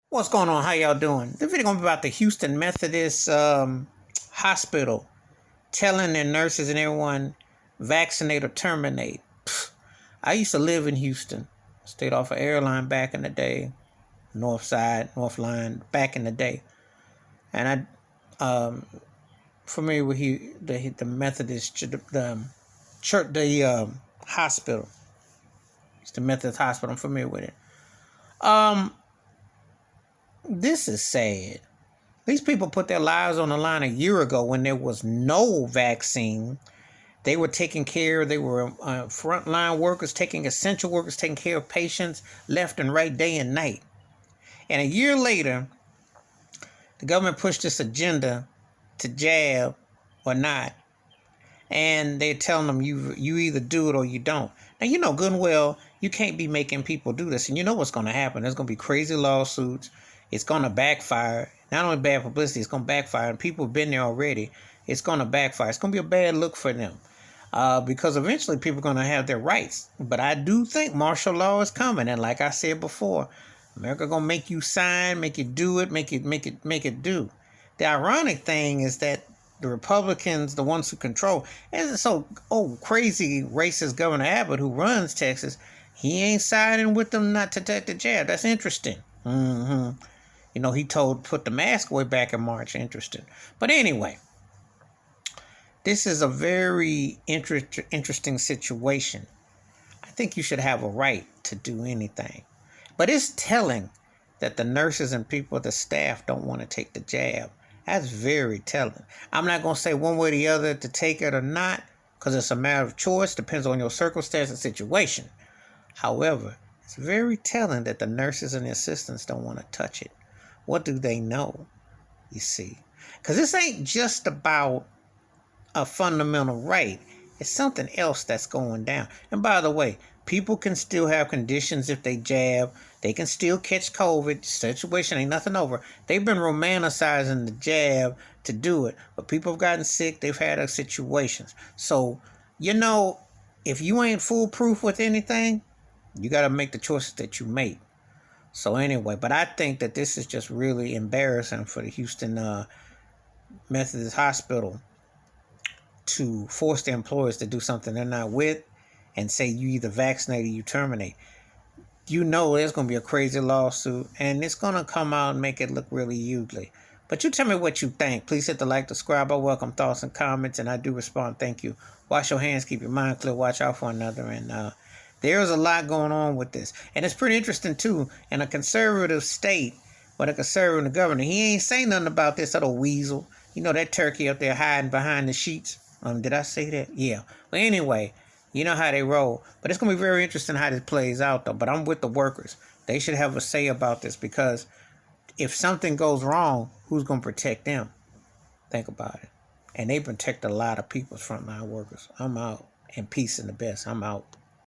What's going on? How y'all doing? This video gonna be about the Houston Methodist hospital telling their nurses and everyone vaccinate or terminate. I used to live in Houston. Stayed off an airline back in the day, North Side, North Line back in the day, and I familiar with the Methodist the church hospital. It's the Methodist hospital. I'm familiar with it. This is sad. These people put their lives on the line a year ago when there was no vaccine. They were taking care, they were frontline workers, essential workers, taking care of patients left and right, day and night. And a year later, the government pushed this agenda to jab or not. And they're telling them you either do it or you don't. Now, you know good and well, you can't be making people do this. And you know what's going to happen. There's going to be crazy lawsuits. It's going to backfire. Not only bad publicity, it's going to backfire. And people have been there already. It's going to backfire. It's going to be a bad look for them. Because eventually people are going to have their rights. But I do think martial law is coming. And like I said before, America going to make you sign, make you do it, make it do. The ironic thing is that the Republicans, the ones who control, and so crazy racist Governor Abbott who runs Texas, he ain't siding with them not to take the jab. That's interesting. You know, he put the mask away back in March. Interesting. But anyway, this is a very interesting situation. I think you should have a right to do anything. But it's telling that the nurses and people, the staff, don't want to take the jab. That's very telling. I'm not going to say one way or the other to take it or not, because it's a matter of choice. Depends on your circumstance and situation. However, it's very telling that the nurses and the assistants don't want to touch it. What do they know? You see? Because this ain't just about a fundamental right. It's something else that's going down. And by the way, people can still have conditions if they jab. They can still catch COVID. The situation ain't nothing over. They've been romanticizing the jab to do it. But people have gotten sick. They've had other situations. So, you know, if you ain't foolproof with anything, you got to make the choices that you make. So anyway, but I think that this is just really embarrassing for the Houston Methodist Hospital to force their employees to do something they're not with and say you either vaccinate or you terminate. You know there's going to be a crazy lawsuit and it's going to come out and make it look really ugly. But you tell me what you think. Please hit the like, subscribe. I welcome thoughts and comments, and I do respond. Thank you. Wash your hands, keep your mind clear, watch out for another. And there's a lot going on with this. And it's pretty interesting, too. In a conservative state, with a conservative governor, he ain't saying nothing about this little weasel. You know, that turkey up there hiding behind the sheets. Did I say that? Yeah. But anyway, you know how they roll. But it's going to be very interesting how this plays out, though. But I'm with the workers. They should have a say about this, because if something goes wrong, who's going to protect them? Think about it. And they protect a lot of people's frontline workers. I'm out. And peace and the best. I'm out.